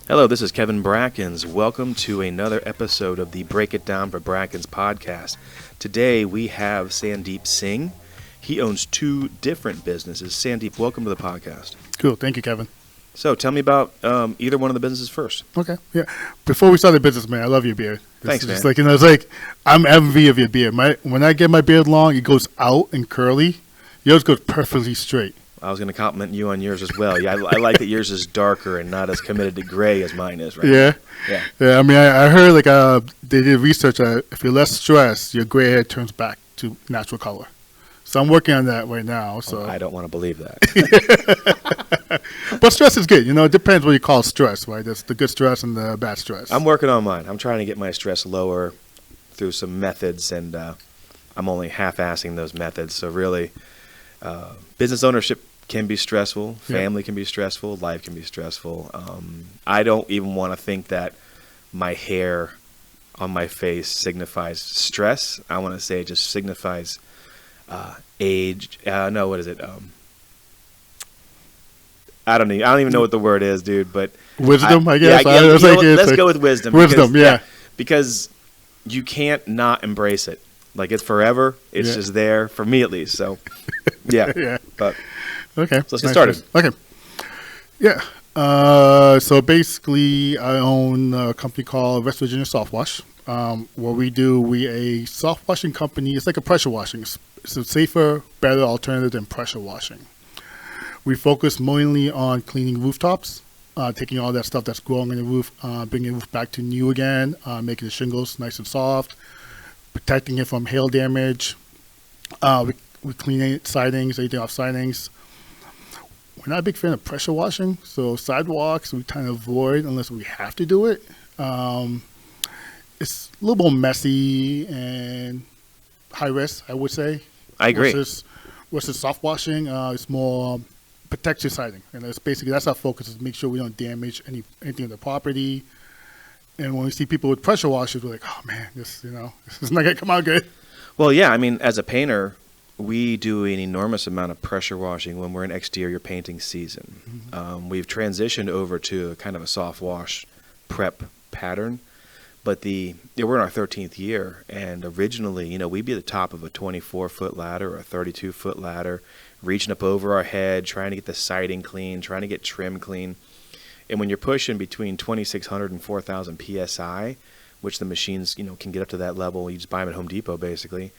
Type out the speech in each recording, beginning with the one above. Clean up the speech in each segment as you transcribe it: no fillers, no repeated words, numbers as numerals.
Hello, this is Kevin Brackens. Welcome to another episode of the Break It Down for Brackens podcast. Today we have Sandeep Singh. He owns two different businesses. Sandeep, welcome to the podcast. Cool. Thank you, Kevin. So tell me about either one of the businesses first. Okay. Yeah. Before we start the business, man, I love your beard. Thanks, man. It's like I'm envy of your beard. When I get my beard long, it goes out and curly. Yours goes perfectly straight. I was going to compliment you on yours as well. Yeah, I like that yours is darker and not as committed to gray as mine is, right? Yeah. Yeah. I mean, I heard they did research. If you're less stressed, your gray hair turns back to natural color. So I'm working on that right now. So I don't want to believe that. But stress is good. It depends what you call stress, right? There's the good stress and the bad stress. I'm working on mine. I'm trying to get my stress lower through some methods, and I'm only half-assing those methods. So really, business ownership can be stressful. Family can be stressful. Life can be stressful. I don't even want to think that my hair on my face signifies stress. I want to say it just signifies age. No, what is it? I don't even know what the word is, dude. But wisdom, I guess. Let's go with wisdom. Wisdom, because you can't not embrace it. Like, it's forever. It's just there for me, at least. So, yeah. But okay, so let's get started. Okay, yeah. So basically, I own a company called West Virginia SoftWash. What we do, we a soft washing company. It's like a pressure washing. It's a safer, better alternative than pressure washing. We focus mainly on cleaning rooftops, taking all that stuff that's growing in the roof, bringing the roof back to new again, making the shingles nice and soft, protecting it from hail damage. We clean sidings, anything off sidings. We're not a big fan of pressure washing, so sidewalks we kind of avoid unless we have to do it. It's a little more messy and high risk, I would say. I agree. Versus soft washing, it's more protect your siding, and that's our focus, is make sure we don't damage anything on the property. And when we see people with pressure washers, we're like, oh man, this is not gonna come out good. Well, yeah, I mean, as a painter, we do an enormous amount of pressure washing when we're in exterior painting season. Mm-hmm. We've transitioned over to kind of a soft wash prep pattern, but we're in our 13th year, and originally, we'd be at the top of a 24-foot ladder or a 32-foot ladder, reaching up over our head, trying to get the siding clean, trying to get trim clean. And when you're pushing between 2,600 and 4,000 PSI, which the machines, can get up to that level, you just buy them at Home Depot, basically,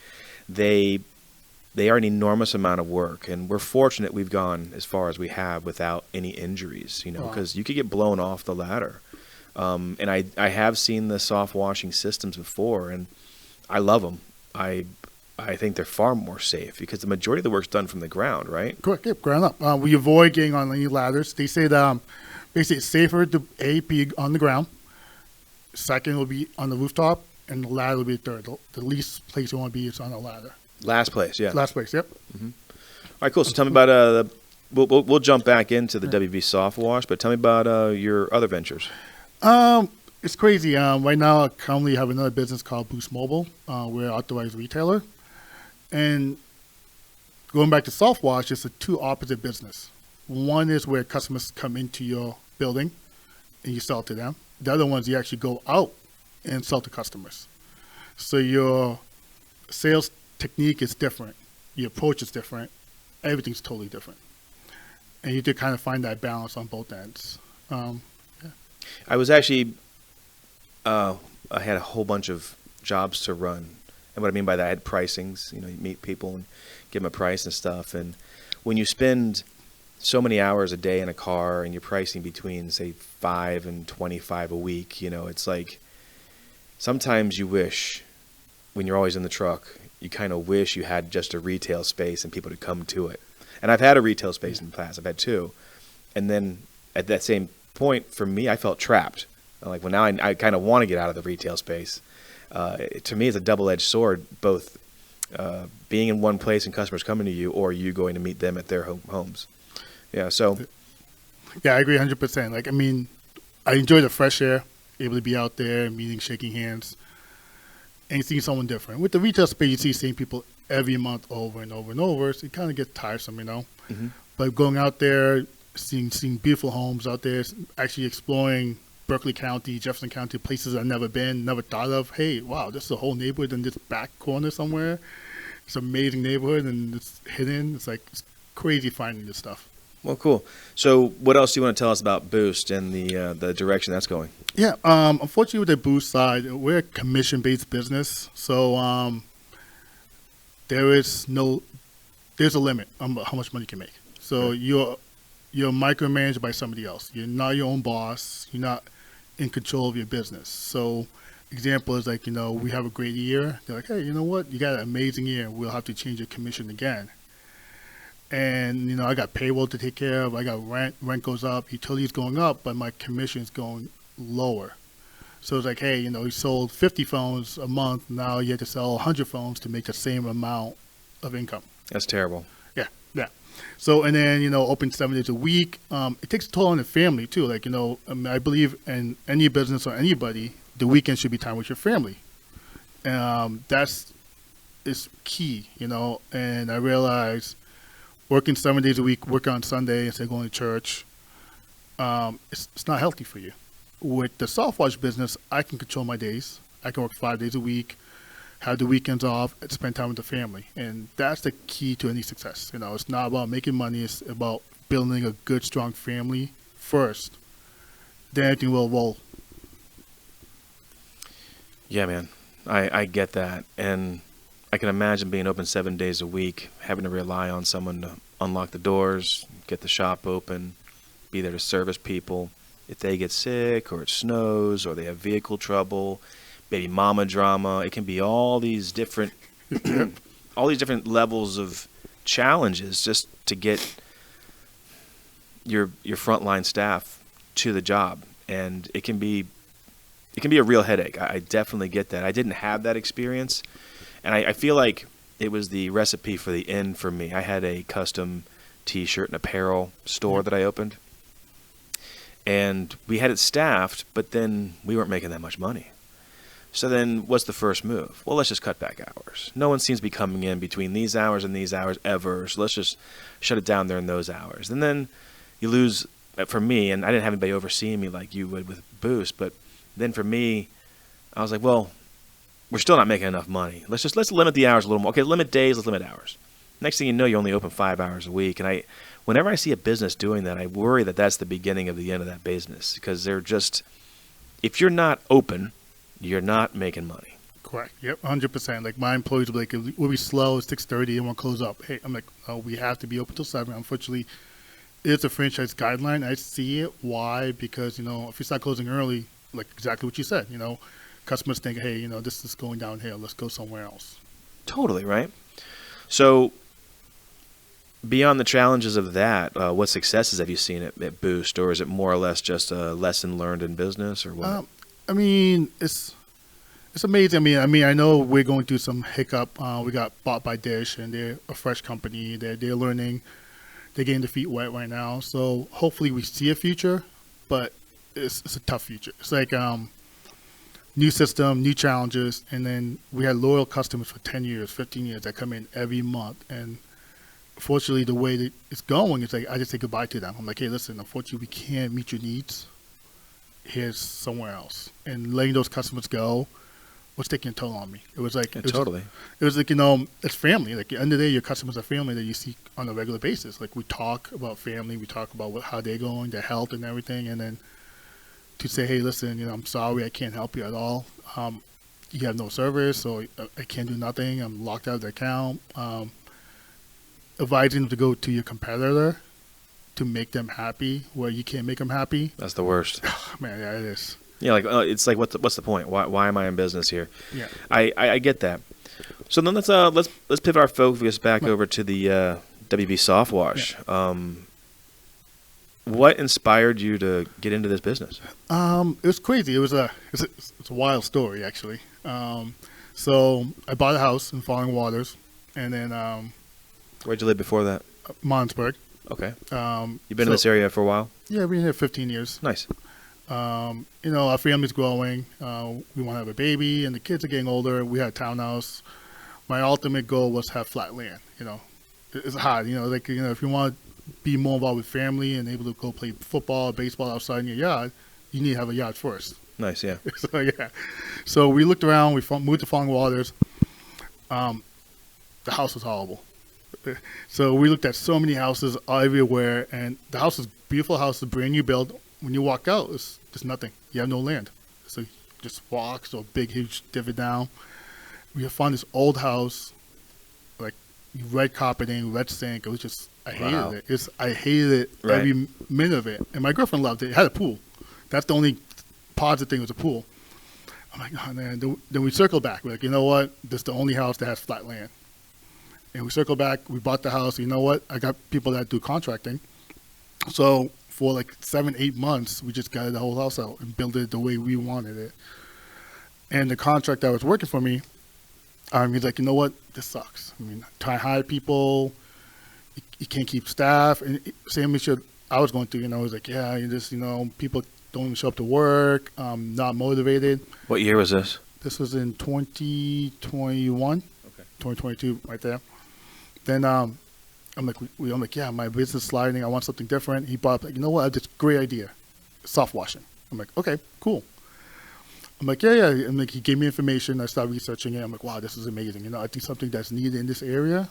they are an enormous amount of work, and we're fortunate we've gone as far as we have without any injuries, because you could get blown off the ladder. And I have seen the soft washing systems before, and I love them. I think they're far more safe because the majority of the work's done from the ground, right? Correct. Yep, ground up. We avoid getting on any ladders. They say that basically it's safer to be on the ground. Second will be on the rooftop, and the ladder will be third. The least place you want to be is on a ladder. Last place, yeah. Last place, yep. Mm-hmm. All right, cool. So tell me about we'll jump back into the WV SoftWash, but tell me about your other ventures. It's crazy. Right now, I currently have another business called Boost Mobile. We're an authorized retailer. And going back to SoftWash, it's a two opposite business. One is where customers come into your building and you sell to them. The other one's you actually go out and sell to customers. So your sales technique is different. Your approach is different. Everything's totally different. And you have to kind of find that balance on both ends. I was actually, I had a whole bunch of jobs to run. And what I mean by that, I had pricings. You meet people and give them a price and stuff. And when you spend so many hours a day in a car and you're pricing between, say, 5 and 25 a week, it's like sometimes you wish, when you're always in the truck, you kind of wish you had just a retail space and people to come to it. And I've had a retail space in the past. I've had two. And then at that same point, for me, I felt trapped. Like, well, now I kind of want to get out of the retail space. To me, it's a double-edged sword, both being in one place and customers coming to you, or you going to meet them at their homes. Yeah, so. Yeah, I agree 100%. Like, I mean, I enjoy the fresh air, able to be out there, meeting, shaking hands, and seeing someone different. With the retail space, you see the same people every month over and over and over, so it kind of gets tiresome, Mm-hmm. But going out there, seeing beautiful homes out there, actually exploring Berkeley County, Jefferson County, places I've never been, never thought of. Hey, wow, this is a whole neighborhood in this back corner somewhere. It's an amazing neighborhood, and it's hidden. It's crazy finding this stuff. Well, cool. So what else do you want to tell us about Boost and the direction that's going? Yeah, unfortunately with the Boost side, we're a commission-based business. So there's a limit on how much money you can make. So you're micromanaged by somebody else. You're not your own boss. You're not in control of your business. So example is like, we have a great year. They're like, hey, you know what? You got an amazing year. We'll have to change your commission again. And, I got payroll to take care of. I got rent goes up, utilities going up, but my commission is going lower. So it's like, hey, you sold 50 phones a month. Now you have to sell 100 phones to make the same amount of income. That's terrible. Yeah. So, and then, open 7 days a week. It takes a toll on the family too. Like, I believe in any business or anybody, the weekend should be time with your family. That's key, and I realize working 7 days a week, working on Sunday instead of going to church, it's not healthy for you. With the SoftWash business, I can control my days. I can work 5 days a week, have the weekends off, and spend time with the family. And that's the key to any success. It's not about making money. It's about building a good, strong family first. Then everything will roll. Yeah, man. I get that. And I can imagine being open 7 days a week, having to rely on someone to unlock the doors, get the shop open, be there to service people. If they get sick or it snows or they have vehicle trouble, baby mama drama, it can be all these different levels of challenges just to get your frontline staff to the job. And it can be a real headache. I definitely get that. I didn't have that experience. And I feel like it was the recipe for the end for me. I had a custom T-shirt and apparel store that I opened. And we had it staffed, but then we weren't making that much money. So then what's the first move? Well, let's just cut back hours. No one seems to be coming in between these hours and these hours ever, so let's just shut it down during those hours. And then you lose, for me, and I didn't have anybody overseeing me like you would with Boost, but then for me, I was like, well, we're still not making enough money. Let's limit the hours a little more. Okay, limit days, let's limit hours. Next thing you know, you're only open 5 hours a week. And whenever I see a business doing that, I worry that that's the beginning of the end of that business, because they're just, if you're not open, you're not making money. Correct. Yep, 100%. Like my employees will be like, we'll be slow at 6:30 and we'll close up. Hey, I'm like, oh, we have to be open till 7. Unfortunately, it's a franchise guideline. I see it. Why? Because, if you start closing early, like exactly what you said, customers think, hey, this is going downhill. Let's go somewhere else. Totally, right? So beyond the challenges of that, what successes have you seen at Boost, or is it more or less just a lesson learned in business, or what? It's amazing. I know we're going through some hiccup. We got bought by Dish, and they're a fresh company. They're learning. They're getting their feet wet right now. So hopefully we see a future, but it's a tough future. It's like new system, new challenges, and then we had loyal customers for 10 years, 15 years that come in every month. And unfortunately, the way that it's going, it's like I just say goodbye to them. I'm like, hey, listen, unfortunately, we can't meet your needs. Here's somewhere else. And letting those customers go was taking a toll on me. It was like Totally. It was like, it's family. Like at the end of the day, your customers are family that you see on a regular basis. Like we talk about family, we talk about how they're going, their health and everything, and then to say, hey, listen, I'm sorry, I can't help you at all. You have no service, so I can't do nothing. I'm locked out of the account. Advising them to go to your competitor to make them happy where you can't make them happy. That's the worst. Man, yeah, it is. Yeah, it's like what's the point? Why am I in business here? Yeah, I get that. So then let's pivot our focus back over to the WB SoftWash. Yeah. What inspired you to get into this business? It was crazy. It's a wild story actually. So I bought a house in Falling Waters, and then where'd you live before that? Martinsburg. Okay. You've been in this area for a while? Yeah, we've been here 15 years. Nice. Our family's growing. We want to have a baby, and the kids are getting older. We had a townhouse. My ultimate goal was to have flat land. It's hard. If you want to be more involved with family and able to go play football, baseball outside in your yard, you need to have a yacht first. Nice, yeah. So yeah, so we looked around. We moved to Falling Waters. The house was horrible. So we looked at so many houses everywhere, and the house is beautiful house, a brand new build. When you walk out, it's just nothing. You have no land. So you just walk, so big, huge divot down. We found this old house, like red carpeting, red sink. It was just, I hated it. I hated it every minute of it. And my girlfriend loved it. It had a pool. That's the only positive thing was a pool. I'm like, oh man. Then we circled back. We're like, you know what? This is the only house that has flat land. And we circled back. We bought the house. You know what? I got people that do contracting. So for like 7-8 months, we just got the whole house out and built it the way we wanted it. And the contract that was working for me, he's like, you know what? This sucks. I mean, try to hire people. You can't keep staff. And same issue I was going through, he's like, yeah, you just, people don't even show up to work, not motivated. What year was this? This was in 2021, 2022, right there. Then I'm like, yeah, my business is sliding. I want something different. He brought up, like, you know what? I have this great idea, soft washing. I'm like, okay, cool. I'm like, yeah. And like, he gave me information. I started researching it. I'm like, wow, this is amazing. I think something that's needed in this area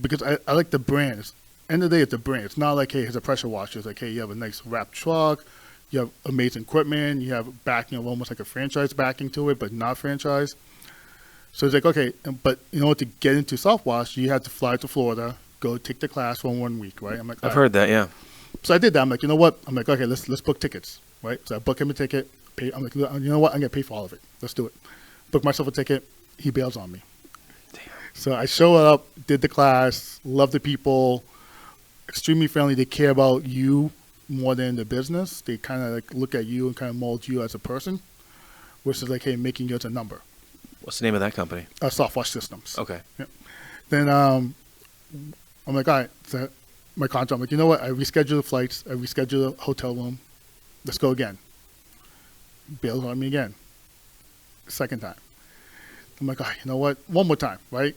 because I like the brand. End of the day, it's the brand. It's not like, hey, here's a pressure washer. It's like, hey, you have a nice wrapped truck. You have amazing equipment. You have backing of almost like a franchise backing to it, but not franchise. So it's like, okay, but in order to get into soft wash, you have to fly to Florida, go take the class for 1 week, right? I'm like, I've heard that, yeah. So I did that. I'm like, you know what? I'm like, okay, let's book tickets, right? So I book him a ticket. Pay. I'm like, you know what? I'm gonna pay for all of it. Let's do it. Book myself a ticket. He bails on me. Damn. So I show up, did the class, love the people, extremely friendly. They care about you more than the business. They kind of like look at you and kind of mold you as a person, versus like, hey, making you as a number. What's the name of that company? SoftWash Systems. Okay. Yeah. Then I'm like, all right. So my contract. I'm like, you know what? I reschedule the flights. I reschedule the hotel room. Let's go again. Bails on me again. Second time. I'm like, all right, you know what? One more time, right?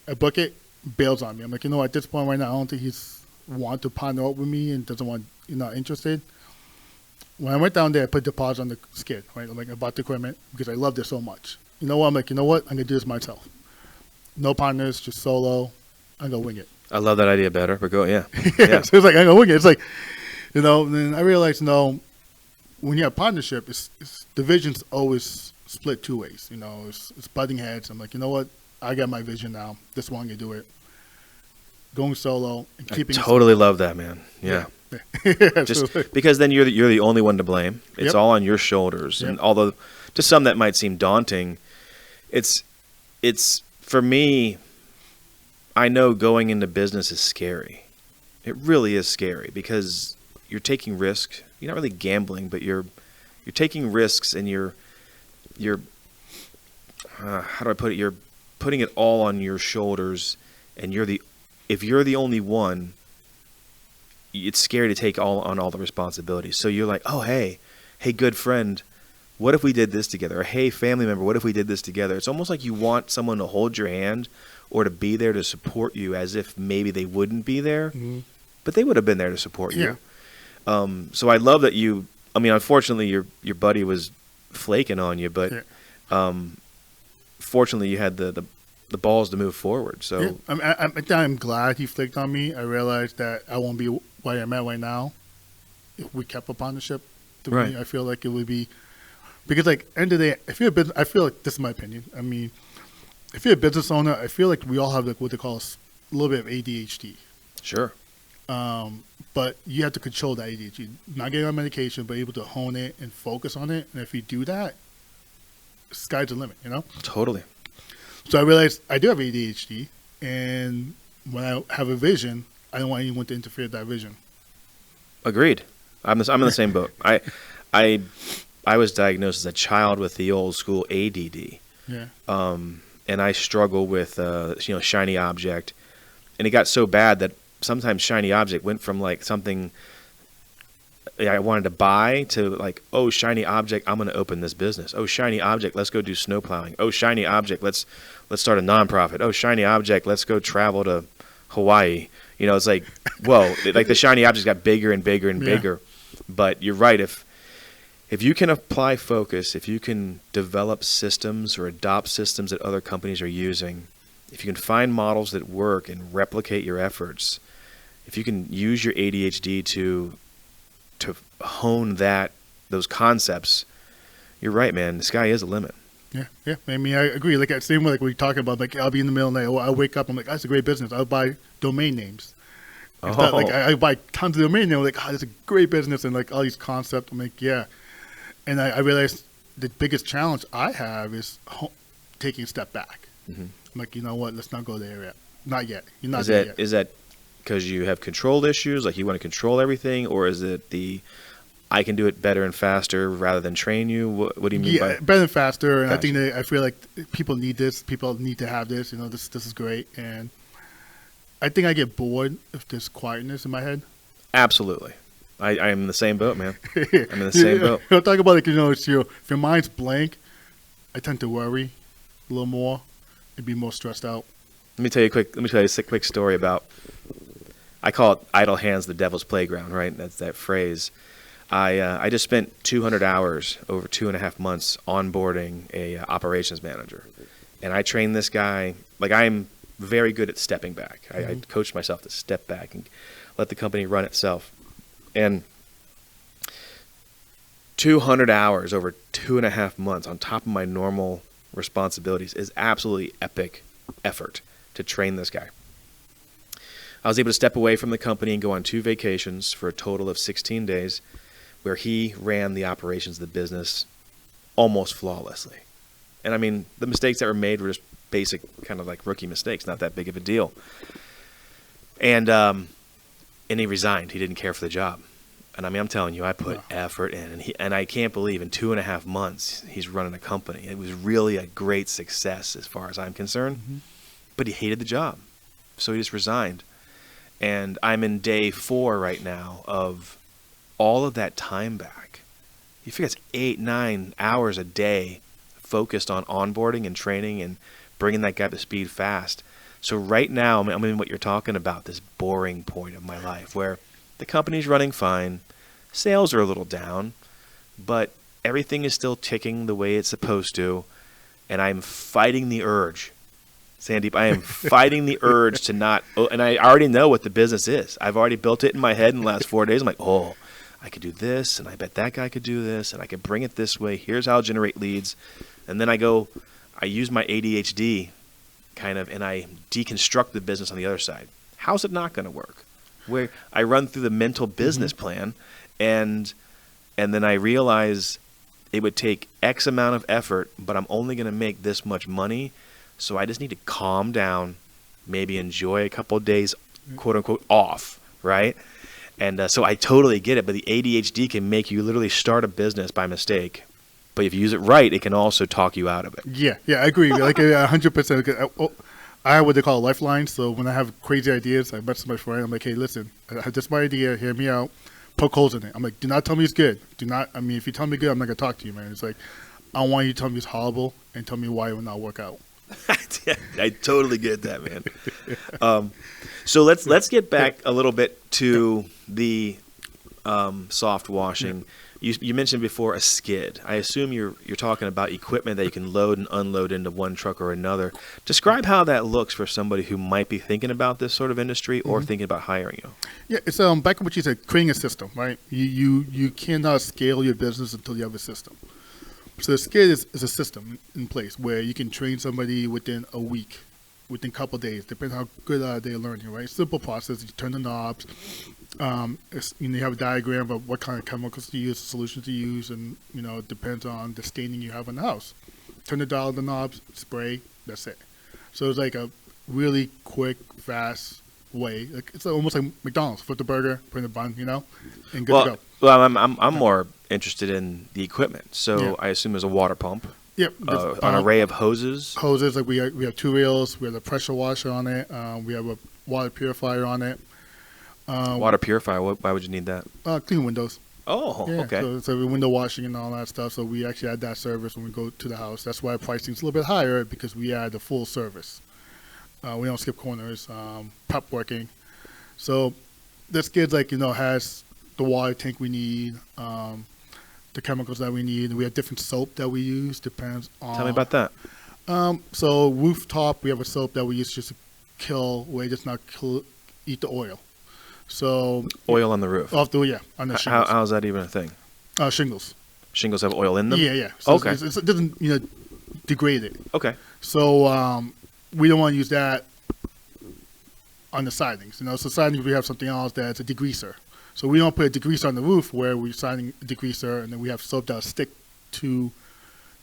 I book it. Bails on me. I'm like, you know what? At this point right now, I don't think he's want to partner up with me and doesn't want, not interested. When I went down there, I put deposit on the skid, right? I'm like, I bought the equipment because I loved it so much. You know what? I'm like, you know what? I'm going to do this myself. No partners, just solo. I'm going to wing it. I love that idea better, but go, yeah. Yeah. So it's like, I'm going to wing it. It's like, then I realized, when you have partnership, it's division's always split two ways. It's butting heads. I'm like, you know what? I got my vision now. This one, I'm going to do it. Going solo and keeping. I totally love that, man. Yeah. Just because then you're the only one to blame. It's all on your shoulders. Yep. And although to some that might seem daunting, it's for me. I know going into business is scary. It really is scary because you're taking risks. You're not really gambling, but you're taking risks, and you're how do I put it? You're putting it all on your shoulders, and if you're the only one, it's scary to take on all the responsibilities. So you're like, oh, hey, good friend, what if we did this together? Or hey, family member, what if we did this together? It's almost like you want someone to hold your hand or to be there to support you, as if maybe they wouldn't be there, but they would have been there to support you. So I love that you. I mean, unfortunately, your buddy was flaking on you, but fortunately, you had the balls to move forward. So I'm glad he flaked on me. I realized that I won't be where I'm at right now if we kept a partnership. To me, I feel like it would be because, like, end of the day, if you're a business, I feel like this is my opinion. I mean, if you're a business owner, I feel like we all have like what they call a little bit of ADHD. Sure. But you have to control that ADHD. Not getting on medication, but able to hone it and focus on it. And if you do that, sky's the limit, Totally. So I realized I do have ADHD, and when I have a vision, I don't want anyone to interfere with that vision. Agreed. I'm in the same boat. I was diagnosed as a child with the old school ADD. Yeah. And I struggle with shiny object, and it got so bad that sometimes shiny object went from like something I wanted to buy to like, oh, shiny object, I'm going to open this business. Oh, shiny object, let's go do snow plowing. Oh, shiny object, let's start a nonprofit. Oh, shiny object, let's go travel to Hawaii. It's like, whoa, like the shiny objects got bigger and bigger and bigger. But you're right. if you can apply focus, if you can develop systems or adopt systems that other companies are using, if you can find models that work and replicate your efforts, if you can use your ADHD to hone those concepts, you're right, man. The sky is the limit. Yeah. I mean, I agree. Like, same way, like we talk about, like, I'll be in the middle of the night, or I wake up, I'm like, that's a great business. I'll buy domain names. It's not, like, I buy tons of domain names. I'm like, that's a great business, and like all these concepts. I'm like, yeah. And I realized the biggest challenge I have is taking a step back. Mm-hmm. I'm like, you know what? Let's not go there yet. Not yet. You're not there yet. Is that because you have control issues, like you want to control everything, or is it I can do it better and faster rather than train you? What do you mean by better and faster? And gotcha. I think I feel like people need this. People need to have this. You know, this is great. And I think I get bored if there's quietness in my head. Absolutely. I'm in the same boat, man. I'm in the same boat. I'll talk about, like, you know, if your mind's blank, I tend to worry a little more and be more stressed out. Let me tell you a quick story about, I call it idle hands, the devil's playground, right? That's that phrase. I just spent 200 hours over 2.5 months onboarding a operations manager. And I trained this guy, like, I'm very good at stepping back. I coached myself to step back and let the company run itself. And 200 hours over 2.5 months on top of my normal responsibilities is absolutely epic effort to train this guy. I was able to step away from the company and go on 2 vacations for a total of 16 days where he ran the operations of the business almost flawlessly. And I mean, the mistakes that were made were just basic kind of like rookie mistakes, not that big of a deal. And he resigned. He didn't care for the job. And I mean, I'm telling you, I put effort in, and I can't believe in 2.5 months he's running a company. It was really a great success as far as I'm concerned. Mm-hmm. But he hated the job, so he just resigned. And I'm in day 4 right now of all of that time back. You figure it's 8-9 hours a day focused on onboarding and training and bringing that guy up to speed fast. So right now, I'm in what you're talking about, this boring point of my life where the company's running fine, sales are a little down, but everything is still ticking the way it's supposed to, and I'm fighting the urge. Sandeep, I am fighting the urge to not, and I already know what the business is. I've already built it in my head in the last 4 days. I'm like, I could do this, and I bet that guy could do this, and I could bring it this way. Here's how I'll generate leads. And then I use my ADHD kind of, and I deconstruct the business on the other side. How's it not going to work? Where I run through the mental business plan, and then I realize it would take X amount of effort, but I'm only going to make this much money. So I just need to calm down, maybe enjoy a couple of days, quote unquote, off, right? And so I totally get it, but the ADHD can make you literally start a business by mistake. But if you use it right, it can also talk you out of it. Yeah, I agree. Like 100%. I have what they call a lifeline. So when I have crazy ideas, I message my friend. I'm like, hey, listen, I have this my idea. Hear me out. Poke holes in it. I'm like, do not tell me it's good. If you tell me good, I'm not going to talk to you, man. It's like, I want you to tell me it's horrible and tell me why it will not work out. I totally get that, man. So let's get back a little bit to the soft washing. Yeah. You mentioned before a skid. I assume you're talking about equipment that you can load and unload into one truck or another. Describe how that looks for somebody who might be thinking about this sort of industry or thinking about hiring you. Yeah, it's back to what you said, creating a system, right? You cannot scale your business until you have a system. So the skid is a system in place where you can train somebody within a week, within a couple of days, depending on how good they're learning, right? Simple process. You turn the knobs. You have a diagram of what kind of chemicals to use, solutions to use, and it depends on the staining you have in the house. Turn the dial, the knobs, spray. That's it. So it's like a really quick, fast way. It's almost like McDonald's. Flip the burger, put in the bun, and good to go. Well, I'm more interested in the equipment. So yeah. I assume there's a water pump. Yep. An array of hoses. Hoses, like we have 2 reels. We have a pressure washer on it. We have a water purifier on it. Water purifier. Why would you need that? Clean windows. Oh, yeah, okay. So window washing and all that stuff. So we actually add that service when we go to the house. That's why pricing's a little bit higher because we add the full service. We don't skip corners. Prep working. So this skid's has the water tank we need. the chemicals that we need. We have different soap that we use, depends on. Tell me about that. So rooftop, we have a soap that we use just to kill, eat the oil. So Oil on the roof. on the shingles. How is that even a thing? Shingles. Shingles have oil in them? Yeah. So Okay. it doesn't, degrade it. Okay. So we don't want to use that on the sidings. So sidings, we have something else that's a degreaser. So we don't put a degreaser on the roof where we're siding a degreaser, and then we have soap that'll stick to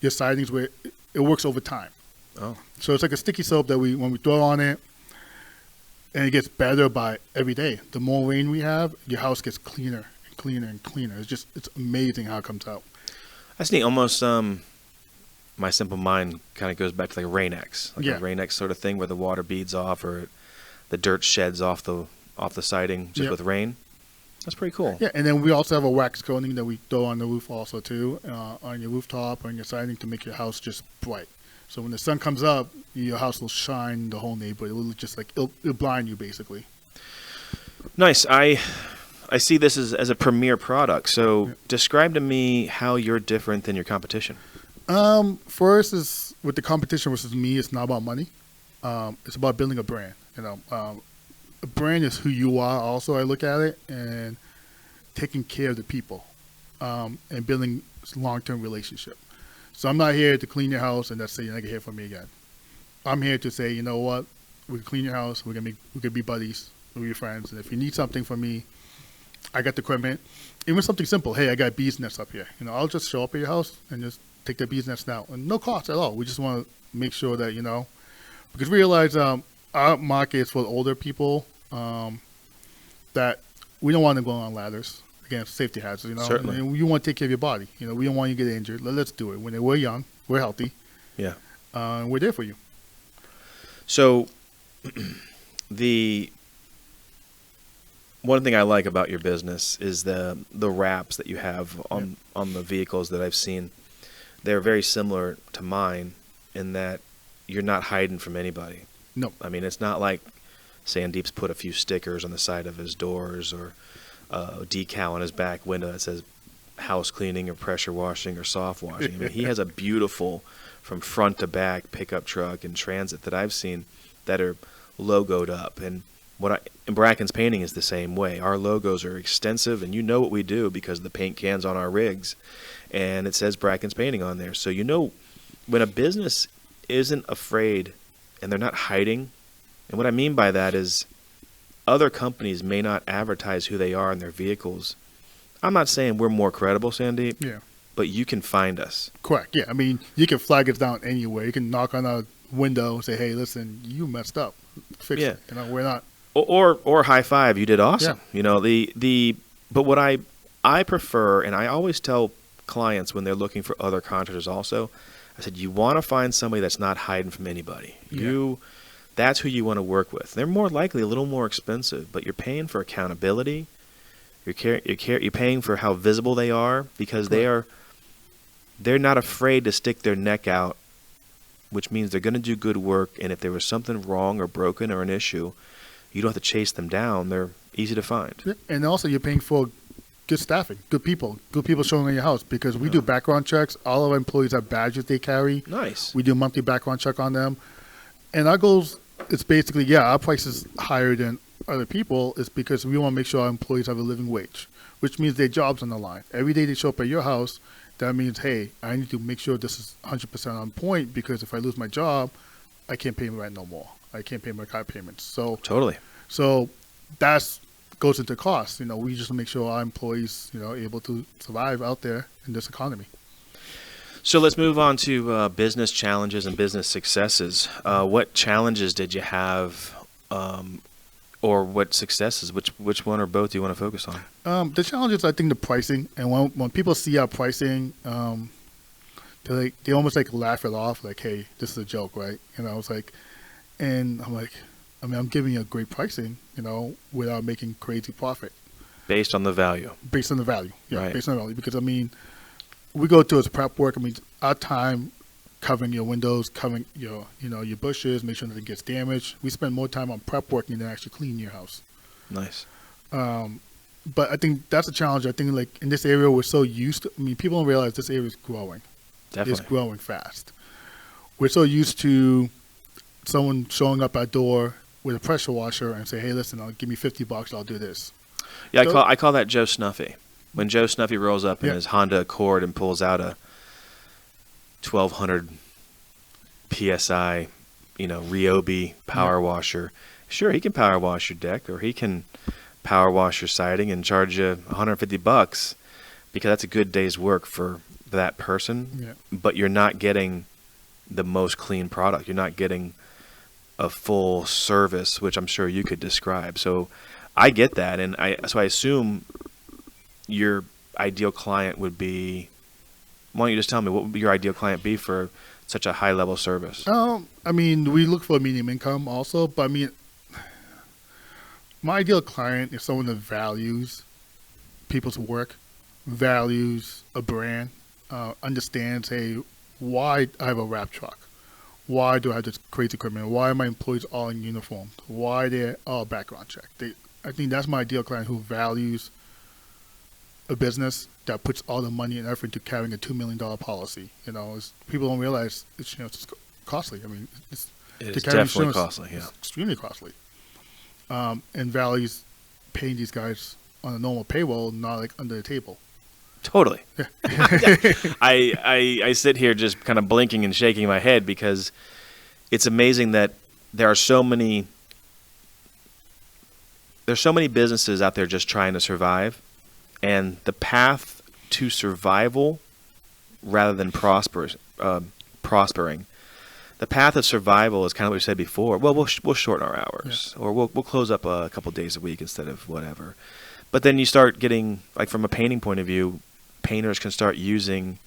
your sidings where it works over time. Oh. So it's like a sticky soap that when we throw on it, and it gets better by every day. The more rain we have, your house gets cleaner and cleaner and cleaner. It's amazing how it comes out. That's neat. Almost my simple mind kind of goes back to like a Rain-X. Like a Rain-X sort of thing where the water beads off or the dirt sheds off the siding just with rain. That's pretty cool. Yeah, and then we also have a wax coating that we throw on the roof also too, on your rooftop, on your siding to make your house just bright. So when the sun comes up, your house will shine the whole neighborhood. It will look just like it'll blind you basically. Nice. I see this as a premier product. So describe to me how you're different than your competition. First is with the competition versus me, it's not about money. It's about building a brand. A brand is who you are. Also, I look at it and taking care of the people, and building long-term relationship. So I'm not here to clean your house and that's it. You're not gonna hear from me again. I'm here to say, you know what, we can clean your house. We can be buddies. We're your friends. And if you need something from me, I got the equipment. Even something simple. Hey, I got bees nests up here. I'll just show up at your house and just take the bees nests out, and no cost at all. We just want to make sure that because we realize our market is for older people, that we don't want them going on ladders. Again, safety hazards, Certainly. And you want to take care of your body. We don't want you to get injured. Let's do it. When we're young, we're healthy. Yeah. We're there for you. So the one thing I like about your business is the wraps that you have on the vehicles that I've seen. They're very similar to mine in that you're not hiding from anybody. No. I mean, it's not like Sandeep's put a few stickers on the side of his doors or a decal on his back window that says house cleaning or pressure washing or soft washing. I mean, he has a beautiful from front to back pickup truck and transit that I've seen that are logoed up. And Brackens Painting is the same way. Our logos are extensive, and what we do because the paint cans on our rigs, and it says Brackens Painting on there. So when a business isn't afraid and they're not hiding, and what I mean by that is other companies may not advertise who they are in their vehicles. I'm not saying we're more credible, Sandeep. Yeah. But you can find us. Correct. Yeah. I mean, you can flag us down anywhere. You can knock on a window and say, "Hey, listen, you messed up. Fix it." We're not. Or high five. You did awesome. Yeah. But what I prefer, and I always tell clients when they're looking for other contractors also, I said, you want to find somebody that's not hiding from anybody. Yeah. That's who you want to work with. They're more likely a little more expensive, but you're paying for accountability. You're paying for how visible they are because they're not afraid to stick their neck out, which means they're going to do good work. And if there was something wrong or broken or an issue, you don't have to chase them down. They're easy to find. Yeah. And also you're paying for good staffing, good people showing in your house because we do background checks. All of our employees have badges they carry. Nice. We do a monthly background check on them. And our goals, it's basically, our price is higher than other people is because we want to make sure our employees have a living wage, which means their job's on the line. Every day they show up at your house, that means, hey, I need to make sure this is 100% on point because if I lose my job, I can't pay my rent no more. I can't pay my car payments. So Totally. So that's goes into cost. We just make sure our employees, are able to survive out there in this economy. So let's move on to business challenges and business successes. What challenges did you have, or what successes? Which one or both do you want to focus on? The challenge is, I think, the pricing. And when people see our pricing, they almost laugh it off, like, "Hey, this is a joke, right?" It's like, and I'm like, I'm giving you a great pricing, without making crazy profit. Based on the value. Based on the value, yeah. Right. Based on the value, because we go to its prep work. Our time covering your windows, covering your bushes, make sure nothing gets damaged. We spend more time on prep work than actually cleaning your house. Nice. but I think that's a challenge. I think like in this area, we're so used to, I mean, people don't realize this area is growing. Definitely. It's growing fast. We're so used to someone showing up at door with a pressure washer and say, hey, listen, give me $50, I'll do this. Yeah, So- I call that Joe Snuffy. When Joe Snuffy rolls up in Yeah. his Honda Accord and pulls out a 1200 PSI, Ryobi power washer. Sure, he can power wash your deck, or he can power wash your siding and charge you $150 because that's a good day's work for that person. Yeah. But you're not getting the most clean product. You're not getting a full service, which I'm sure you could describe. So I get that, and I assume your ideal client would be. Why don't you just tell me what would your ideal client be for such a high level service? I mean, we look for a medium income also, but I mean, my ideal client is someone that values people's work, values a brand, understands, hey, why I have a wrap truck? Why do I have this crazy equipment? Why are my employees all in uniform? Why they're all background check? I think that's my ideal client who values a business that puts all the money and effort into carrying a $2 million policy. People don't realize it's costly. I mean, It to is carry definitely insurance costly. Yeah. is extremely costly. And values paying these guys on a normal payroll, not like under the table. Totally. I sit here just kind of blinking and shaking my head because it's amazing that there's so many businesses out there just trying to survive, and the path to survival rather than prospering, the path of survival is kind of what we said before. Well, we'll shorten our hours, or we'll close up a couple days a week instead of whatever. But then you start getting, like from a painting point of view, painters can start using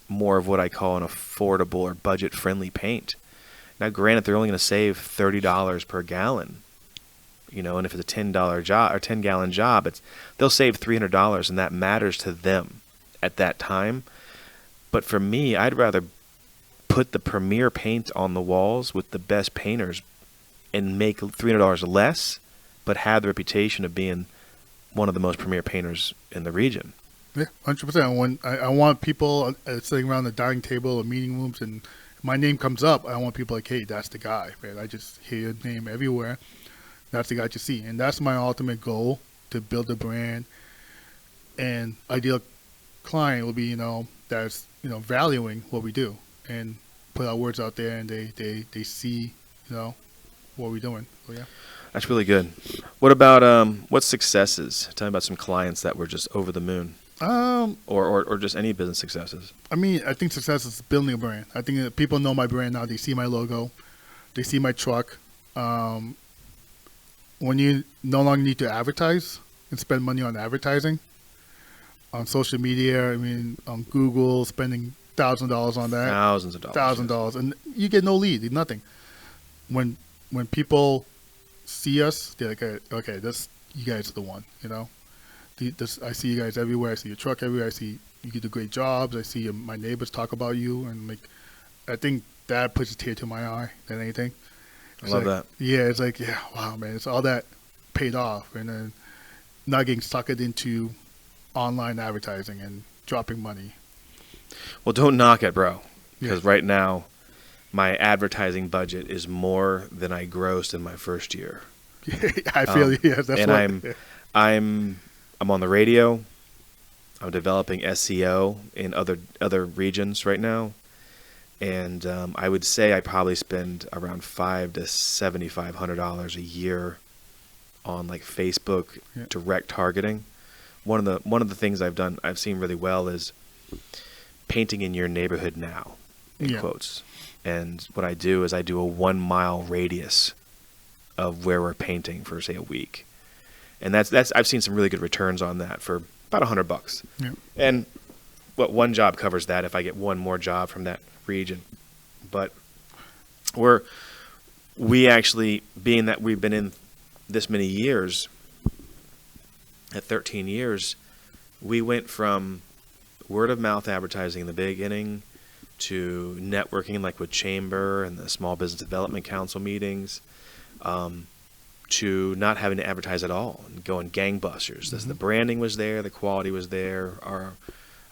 more of what I call an affordable or budget-friendly paint. Now, granted, they're only going to save $30 per gallon, and if it's a $10 job or 10-gallon job, they'll save $300, and that matters to them at that time. But for me, I'd rather put the premier paint on the walls with the best painters and make $300 less, but have the reputation of being one of the most premier painters in the region. Yeah, 100%. When I want people sitting around the dining table or meeting rooms, and my name comes up, I want people like, hey, that's the guy, man. I just hear your name everywhere. That's the guy you see. And that's my ultimate goal, to build a brand. And ideal client will be, that's, valuing what we do and put our words out there, and they see, what we're doing. So, yeah. That's really good. What about what successes? Tell me about some clients that were just over the moon. Or just any business successes. I mean, I think success is building a brand. I think that people know my brand now. They see my logo. They see my truck. When you no longer need to advertise and spend money on advertising, on social media, I mean, on Google, spending $1,000 on that. Thousands of dollars. $1,000. And you get no lead, nothing. When people see us, they're like, okay, you guys are the one, I see you guys everywhere. I see your truck everywhere. I see you do great jobs. I see my neighbors talk about you, and I think that puts a tear to my eye than anything. I love that. Yeah, it's like, yeah, wow, man, it's all that paid off, and then not getting suckered into online advertising and dropping money. Well, don't knock it, bro, because Yeah. right now my advertising budget is more than I grossed in my first year. I feel yes, that's and what, I'm on the radio. I'm developing SEO in other regions right now, and I would say I probably spend around $500 to $7,500 a year on like Facebook direct targeting. One of the things I've seen really well is painting in your neighborhood now, in quotes. And what I do is I do a 1 mile radius of where we're painting for, say, a week. And that's I've seen some really good returns on that for about $100. Yeah. And one job covers that if I get one more job from that region. But we actually, being that we've been in this many years, at 13 years, we went from word of mouth advertising in the beginning to networking, like with Chamber and the Small Business Development Council meetings, to not having to advertise at all and going gangbusters. The branding was there, the quality was there, our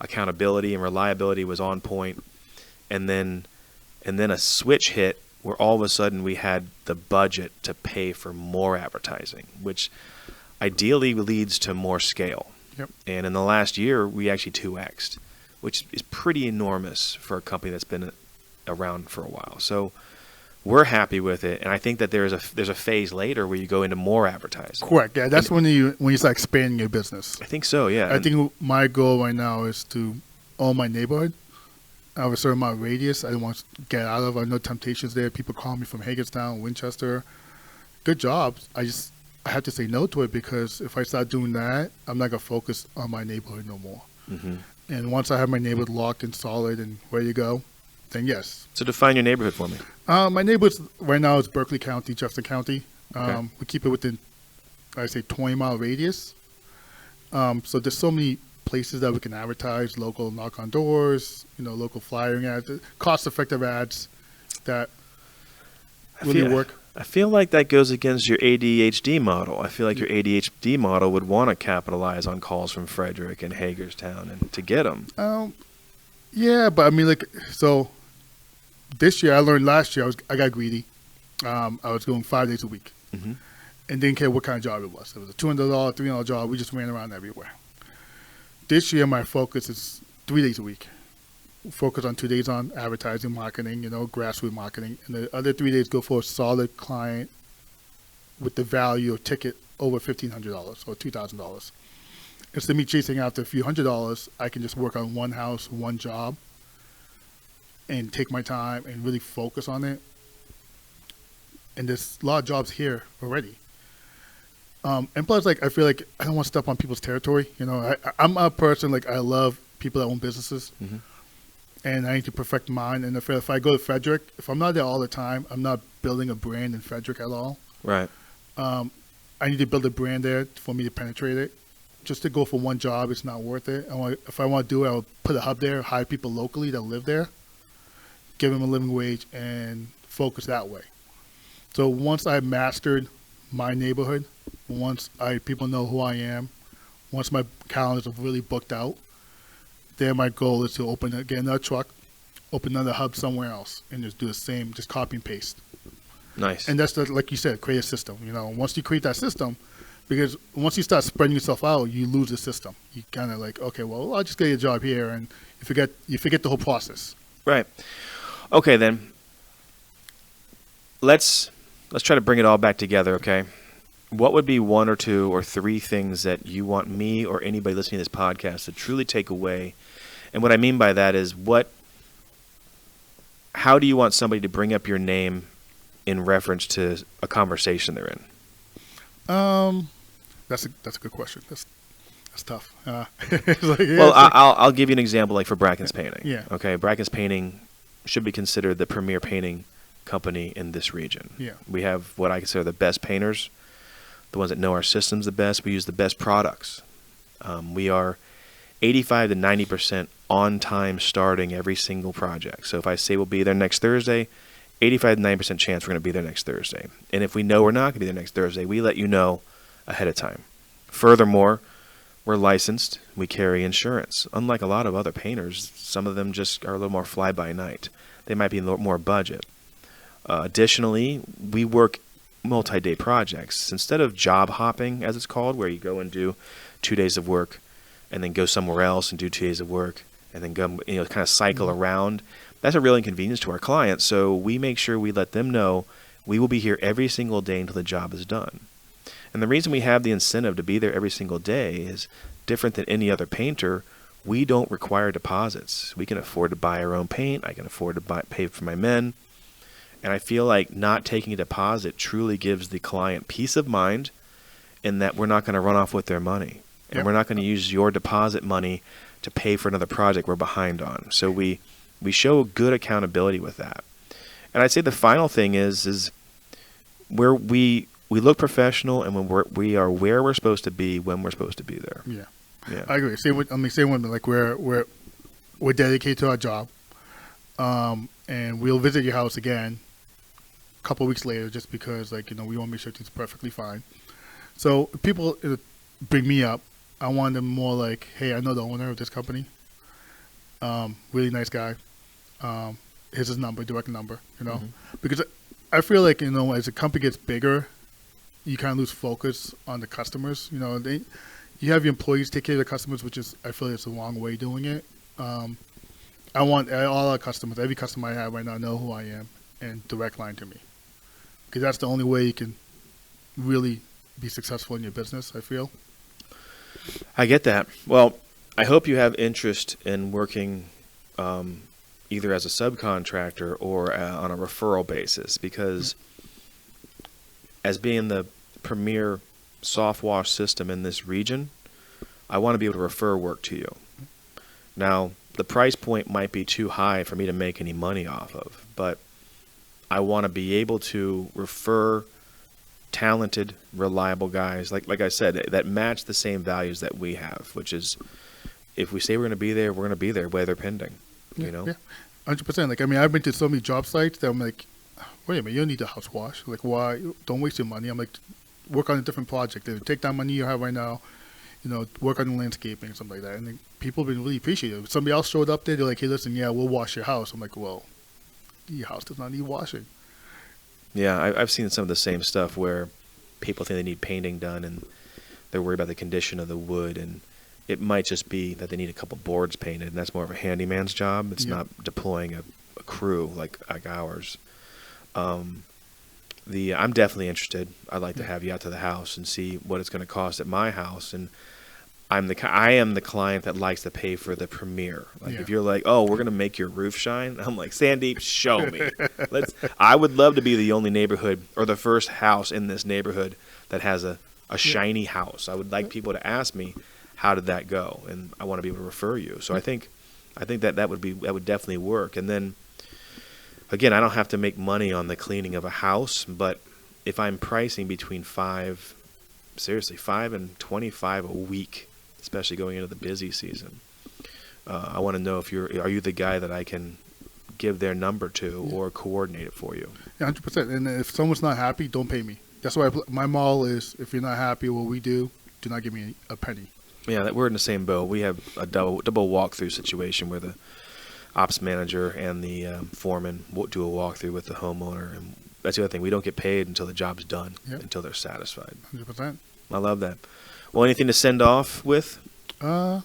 accountability and reliability was on point, and then a switch hit where all of a sudden we had the budget to pay for more advertising, which ideally leads to more scale. Yep. And in the last year, we actually 2x'd, which is pretty enormous for a company that's been around for a while. So we're happy with it, and I think that there's a phase later where you go into more advertising. Correct. Yeah, that's when you start expanding your business. I think so. Yeah. I think my goal right now is to own my neighborhood. I have a certain amount of radius I don't want to get out of. I know temptations there. People call me from Hagerstown, Winchester. Good jobs. I have to say no to it, because if I start doing that, I'm not going to focus on my neighborhood no more. Mm-hmm. And once I have my neighborhood locked and solid and ready to go, then yes. So define your neighborhood for me. My neighborhood right now is Berkeley County, Jefferson County. Okay. We keep it within, I say, 20-mile radius. So there's so many places that we can advertise, local knock on doors, local flyering ads, cost-effective ads that really work. I feel like that goes against your ADHD model. I feel like your ADHD model would want to capitalize on calls from Frederick and Hagerstown and to get them. Yeah, but I mean, so this year, I learned last year, I got greedy. I was going 5 days a week and didn't care what kind of job it was. It was a $200, $300 job. We just ran around everywhere. This year, my focus is 3 days a week. Focus on 2 days on advertising, marketing, grassroots marketing. And the other 3 days go for a solid client with the value of ticket over $1,500 or $2,000. Instead of me chasing after a few $100s, I can just work on one house, one job, and take my time and really focus on it. And there's a lot of jobs here already. And plus, I feel like I don't want to step on people's territory. I'm a person, I love people that own businesses. Mm-hmm. And I need to perfect mine. And if I go to Frederick, if I'm not there all the time, I'm not building a brand in Frederick at all. Right. I need to build a brand there for me to penetrate it. Just to go for one job, it's not worth it. If I want to do it, I'll put a hub there, hire people locally that live there, give them a living wage, and focus that way. So once I've mastered my neighborhood, once people know who I am, once my calendars are really booked out, then my goal is to get another truck, open another hub somewhere else, and just do the same, just copy and paste. Nice. And that's like you said, create a system. Once you create that system, because once you start spreading yourself out, you lose the system. You kind of okay, well, I'll just get a job here, and you forget the whole process. Right. Okay, then let's try to bring it all back together. Okay. What would be one or two or three things that you want me or anybody listening to this podcast to truly take away? And what I mean by that is how do you want somebody to bring up your name in reference to a conversation they're in? That's a good question. That's tough. Well, I'll give you an example, for Brackens Painting. Yeah. Okay, Brackens Painting should be considered the premier painting company in this region. Yeah. We have what I consider the best painters, the ones that know our systems the best. We use the best products. We are 85 to 90% on time starting every single project. So if I say we'll be there next Thursday, 85 to 90% chance we're going to be there next Thursday. And if we know we're not going to be there next Thursday, we let you know ahead of time. Furthermore, we're licensed. We carry insurance. Unlike a lot of other painters, some of them just are a little more fly-by-night. They might be a little more budget. Additionally, we work multi-day projects. Instead of job hopping, as it's called, where you go and do 2 days of work and then go somewhere else and do 2 days of work and then go, kind of cycle around, that's a real inconvenience to our clients. So we make sure we let them know we will be here every single day until the job is done. And the reason we have the incentive to be there every single day is different than any other painter. We don't require deposits. We can afford to buy our own paint. I can afford to pay for my men. And I feel like not taking a deposit truly gives the client peace of mind in that we're not going to run off with their money. And Yep. we're not going to use your deposit money to pay for another project we're behind on. So we show good accountability with that. And I'd say the final thing is where we look professional, and when we are where we're supposed to be when we're supposed to be there. Yeah. Yeah. I agree. Same with me. We're dedicated to our job, and we'll visit your house again couple of weeks later, just because we want to make sure everything's perfectly fine. So people bring me up. I want them more like, hey, I know the owner of this company. Really nice guy. Here's his number, direct number. Mm-hmm. Because I feel like as a company gets bigger, you kind of lose focus on the customers. You have your employees take care of the customers, which is, I feel like it's the wrong way of doing it. I want all our customers, every customer I have right now, know who I am and direct line to me, because that's the only way you can really be successful in your business, I feel. I get that. Well, I hope you have interest in working either as a subcontractor or on a referral basis, because as being the premier soft wash system in this region, I want to be able to refer work to you. Now, the price point might be too high for me to make any money off of, but I want to be able to refer talented, reliable guys, like I said, that match the same values that we have, which is, if we say we're going to be there, we're going to be there, weather pending. Yeah, 100%. I've been to so many job sites that I'm like, wait a minute, you don't need a house wash. Like, why? Don't waste your money. I'm like, work on a different project. Take that money you have right now, work on the landscaping and something like that. And then people have been really appreciative. If somebody else showed up there, they're like, hey, listen, yeah, we'll wash your house. I'm like, well, your house does not need washing. Yeah, I've seen some of the same stuff where people think they need painting done and they're worried about the condition of the wood, and it might just be that they need a couple boards painted, and that's more of a handyman's job. It's not deploying a crew like ours. I'm definitely interested. I'd like to have you out to the house and see what it's going to cost at my house, and I am the client that likes to pay for the premiere. If you're like, oh, we're going to make your roof shine, I'm like, Sandeep, show me. I would love to be the only neighborhood or the first house in this neighborhood that has a shiny house. I would like people to ask me, how did that go? And I want to be able to refer you. So I think that would definitely work. And then again, I don't have to make money on the cleaning of a house, but if I'm pricing between $5 and $25 a week, especially going into the busy season, I want to know are you the guy that I can give their number to or coordinate it for you? Yeah, 100%. And if someone's not happy, don't pay me. That's why my model is: if you're not happy with what we do not give me a penny. Yeah, we're in the same boat. We have a double walkthrough situation where the ops manager and the foreman will do a walkthrough with the homeowner, and that's the other thing. We don't get paid until the job's done, until they're satisfied. 100%. I love that. Well, anything to send off with? That's a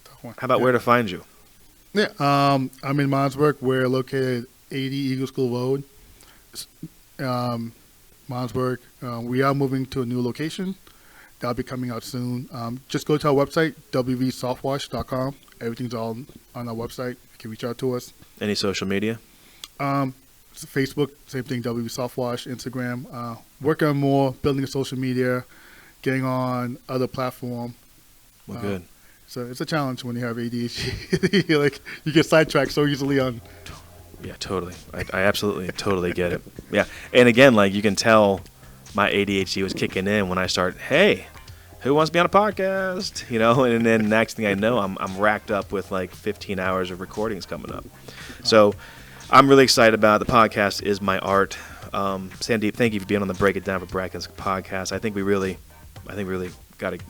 tough one. How about where to find you? Yeah, I'm in Martinsburg. We're located 80 Eagle School Road, Martinsburg. We are moving to a new location. That'll be coming out soon. Just go to our website, wvsoftwash.com. Everything's all on our website. You can reach out to us. Any social media? Facebook, same thing, WV Softwash. Instagram. Working on more, building a social media, getting on other platform. Well, good. So it's a challenge when you have ADHD. You get sidetracked so easily on. Yeah, totally. I absolutely, totally get it. Yeah, and again, you can tell my ADHD was kicking in when I start, hey, who wants to be on a podcast? And then next thing I know, I'm racked up with 15 hours of recordings coming up. So I'm really excited about it. The podcast is my art. Sandeep, thank you for being on the Break It Down for Brackens podcast. I think we really got it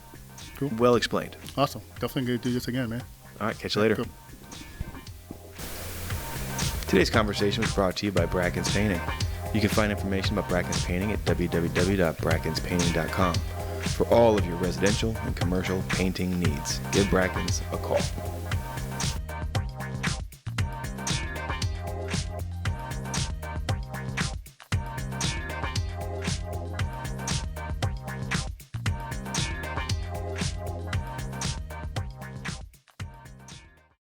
well explained. Awesome. Definitely going to do this again, man. All right, catch you later. Cool. Today's conversation was brought to you by Brackens Painting. You can find information about Brackens Painting at www.brackenspainting.com. For all of your residential and commercial painting needs, give Brackens a call.